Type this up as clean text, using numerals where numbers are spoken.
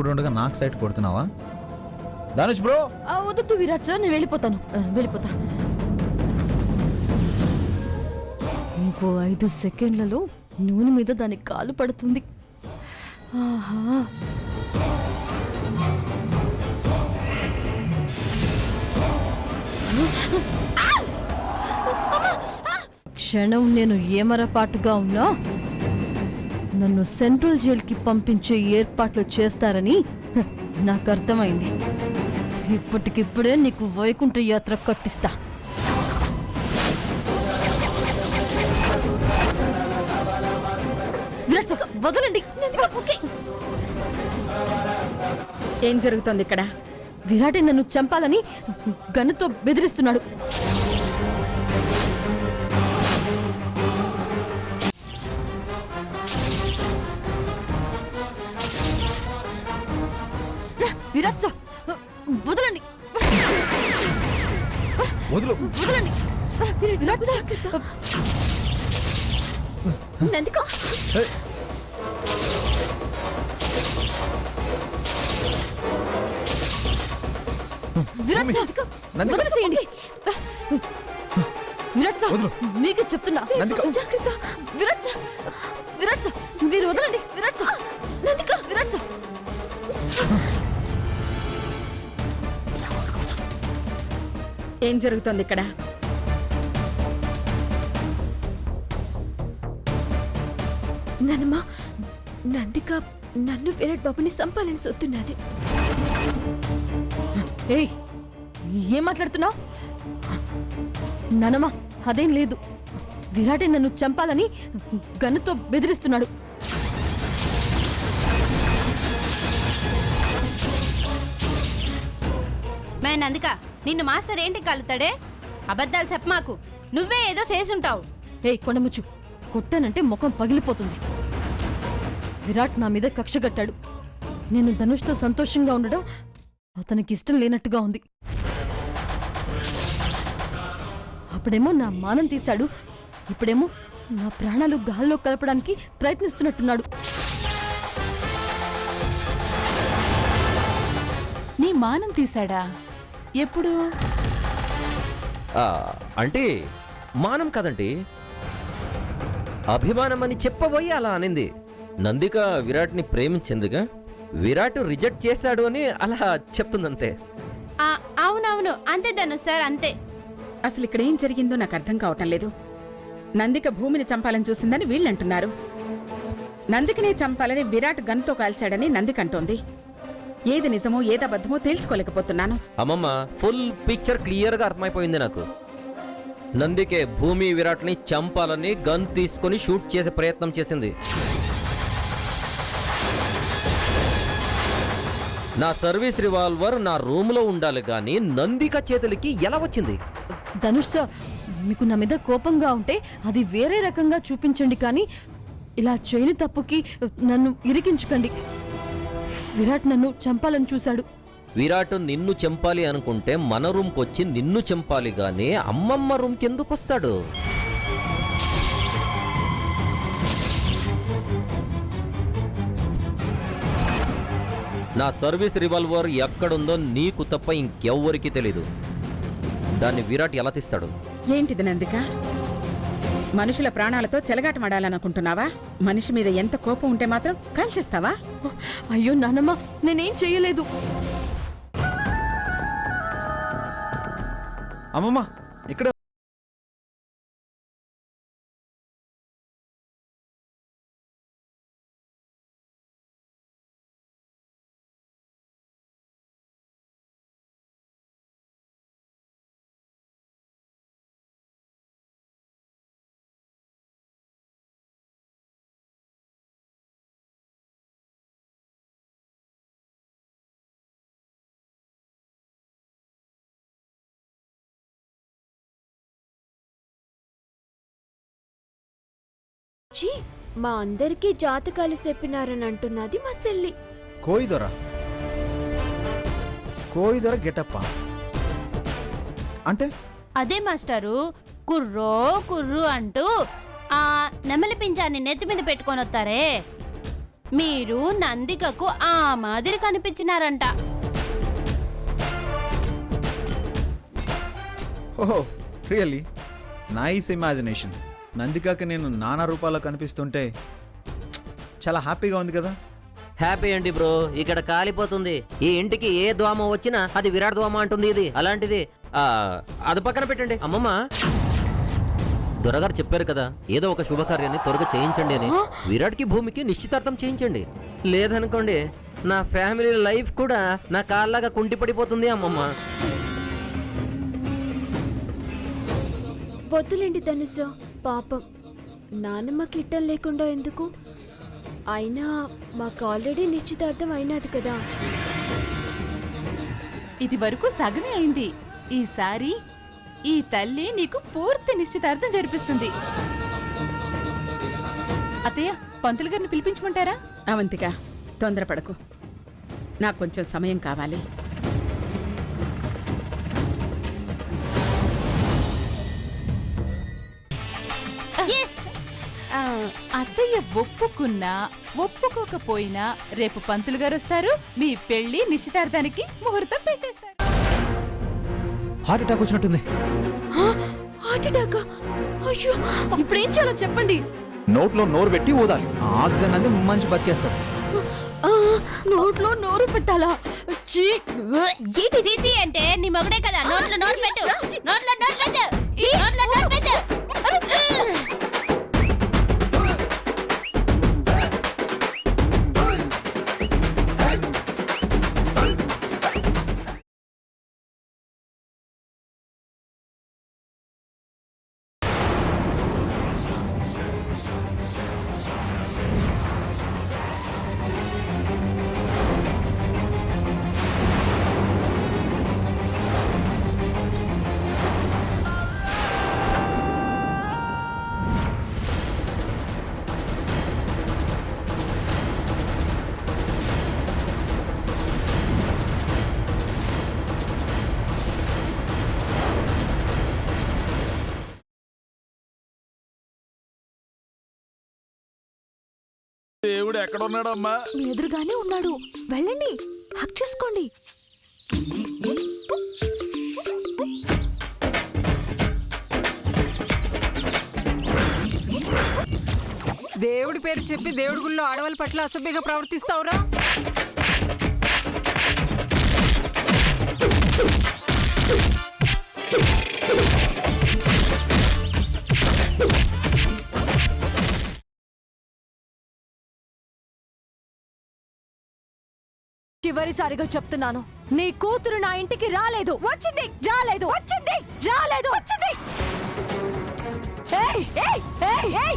చూడుండగా నాకు site కొడుతున్నావా? Dhanush bro వద్దు Virat sir, నేను వెళ్ళిపోతాను. వెళ్ళిపోతా. ఇంకో 5 సెకండ్లలో నూనె మీద దాని కాలు పడుతుంది. ఆహా, క్షణం నేను ఏమరపాటుగా ఉన్నా నన్ను సెంట్రల్ జైలుకి పంపించే ఏర్పాట్లు చేస్తారని నాకు అర్థమైంది. ఇప్పటికిప్పుడే నీకు వైకుంఠ యాత్ర కట్టిస్తా. వదలండి. ఏం జరుగుతోంది ఇక్కడ? విరాటే నన్ను చంపాలని గన్నుతో బెదిరిస్తున్నాడు. విరాట్ సార్, వదలండి. వదలండి విరాట్ సార్. నందిక, విరాట్ సార్, వదిలేసేయండి. విరాట్ సార్, మీకు చెప్తున్నా. విరాట్ సార్, విరాట్ సార్, మీరు వదలండి. Virat sir, Nandika, Virat sir. ఏం జరుగుతోంది ఇక్కడ? నానమ్మ, నందిక నన్ను విరాట్ బాబుని సంపాలని సొత్తున్నది. ఏయ్, ఏం మాట్లాడుతున్నావు? నానమ్మ, అదేం లేదు. విరాటే నన్ను చంపాలని గన్నుతో బెదిరిస్తున్నాడు. మే నందిక, నిన్ను మాస్టర్ ఏంటి కలుతాడే? అబద్ధాలు చెప్పమాకు, నువ్వే ఏదో చేసుంటావు. ఏయ్ కొండముచ్చు, కొట్టానంటే ముఖం పగిలిపోతుంది. విరాట్ నా మీద కక్ష కట్టాడు. నేను ధనుష్తో సంతోషంగా ఉండడం అతనికి ఇష్టం లేనట్టుగా ఉంది. అప్పుడేమో నా మానం తీశాడు, ఇప్పుడేమో నా ప్రాణాలు గాల్లో కలపడానికి ప్రయత్నిస్తున్నట్టున్నాడు. నీ మానం తీశాడా? ఎప్పుడు? అంటే మానం కదండి, అభిమానం అని చెప్పబోయి అలా అనింది. నందిక విరాట్ని ప్రేమించిందిగా, విరాట్ రిజెక్ట్ చేశాడు అని అలా చెప్తుందంతే. అవునవును, అంతే ధనుష్ సార్, అంతే. అసలు ఇక్కడ ఏం జరిగిందో నాకు అర్థం కావటం లేదు. నందిక భూమిని చంపాలని చూసిందని వీళ్ళంటున్నారు. నందికనే చంపాలని విరాట్ గన్తో కాల్చాడని నందిక అంటోంది. ఏది నిజమో ఏది అబద్ధమో తేల్చుకోలేకపోతున్నాను. అమ్మమ్మ, ఫుల్ పిక్చర్ క్లియర్ గా అర్థమైపోయింది నాకు. నందికే భూమి విరాట్ని చంపాలని గన్ తీసుకొని షూట్ చేసే ప్రయత్నం చేసింది. నా సర్వీస్ రివాల్వర్ నా రూమ్ లో ఉండాలి గాని నందిక చేతులకి ఎలా వచ్చింది? ధనుష్ సార్, మీకు నా మీద కోపంగా ఉంటే అది వేరే రకంగా చూపించండి, కానీ ఇలా చేయని తప్పుకి నన్ను ఇరికించుకండి. విరాట్ నన్ను చంపాలని చూశాడు. విరాట్ నిన్ను చంపాలి అనుకుంటే మన రూమ్కి వచ్చి నిన్ను చంపాలి గాని అమ్మమ్మ రూమ్కి ఎందుకు వస్తాడు? నా సర్వీస్ రివాల్వర్ ఎక్కడుందో నీకు తప్ప ఇంకెవ్వరికి తెలీదు. దాన్ని విరాట్ ఎలా తీస్తాడు? ఏంటిది నందిక? మనుషుల ప్రాణాలతో చెలగాటమాడాలనుకుంటున్నావా? మనిషి మీద ఎంత కోపం ఉంటే మాత్రం కాల్చేస్తావా? అయ్యో నానమ్మ, నేనేం చేయలేదు. అమ్మమ్మ ఇక్కడ మా అందరికీ జాతకాలు చెప్పినారని అంటున్నది మా చెల్లి. కోయిదొర గెటప్ప అంటే అదే మాస్టారు, కుర్రో కుర్రు అంటూ ఆ నెమలి పించాన్ని నెత్తి మీద పెట్టుకొని వస్తారే, మీరు నందికకు ఆ మాదిరి కనిపించినారంట. ఓహో రియల్లీ నైస్ ఇమాజినేషన్. నందికాకి నేను నానా రూపాల్లో కనిపిస్తుంటే చాలా హ్యాపీగా ఉంది కదా. హ్యాపీ అండి బ్రో, ఇక్కడ కాలిపోతుంది. ఈ ఇంటికి ఏ దోమ వచ్చినా అది విరాట్ దోమ అంటుంది. ఇది అలాంటిది. అది పక్కన పెట్టండి. అమ్మమ్మ, దొరగారు చెప్పారు కదా ఏదో ఒక శుభకార్యాన్ని త్వరగా చేయించండి అని. విరాట్కి భూమికి నిశ్చితార్థం చేయించండి. లేదనుకోండి నా ఫ్యామిలీ లైఫ్ కూడా నా కాళ్ళగా కుంటిపడిపోతుంది అమ్మమ్మ. వద్దులేండి ధనుసు, పాపం నానమ్మకి ఇట్టం లేకుండా ఎందుకు? అయినా మాకు ఆల్రెడీ నిశ్చితార్థం అయినది కదా. ఇది వరకు సగమే అయింది. ఈసారి ఈ తల్లి నీకు పూర్తి నిశ్చితార్థం జరిపిస్తుంది. అత్తయ్య, పంతులు గారిని పిలిపించమంటారా? అవంతిక, తొందరపడకు, నాకు కొంచెం సమయం కావాలి. అత్తయ్య ఒప్పుకున్నా ఒప్పుకోకపోయినా రేపు పంతులు గారు వస్తారు. మీ పెళ్లి నిశ్చితార్థానికి ముహూర్తం పెట్టేస్తారు. హార్ట్ అటాక్ వచ్చినట్టుంది. Heart attack? అయ్యో, ఇప్పుడు ఏం చేయాలో చెప్పండి. నోట్లో నోరు పెట్టి ఊదాలి. ఆ ఆక్సిజన్ అనేది మనిషి బతికేస్తాడు. నోట్లో నోరు పెట్టాలా? చీ! ఏంటి చీచీ అంటే నీ మొగడే కదా. నోట్లో నోట్ పెట్టు, నోట్లో నోట్ పెట్టు, నోట్లో నోట్ పెట్టు. దేవుడు ఎక్కడున్నాడమ్మా? మీ ఎదురుగానే ఉన్నాడు. వెళ్ళండి, హక్ చేసుకోండి. దేవుడి పేరు చెప్పి దేవుడి గుళ్ళో ఆడవాళ్ళ పట్ల అసభ్యంగా ప్రవర్తిస్తావురా? చివరిసారిగా చెప్తున్నాను, నీ కూతురు నా ఇంటికి రాలేదు. వచ్చింది, రాలేదు, వచ్చింది, రాలేదు, వచ్చింది. ఏయ్, ఏయ్, ఏయ్, ఏయ్!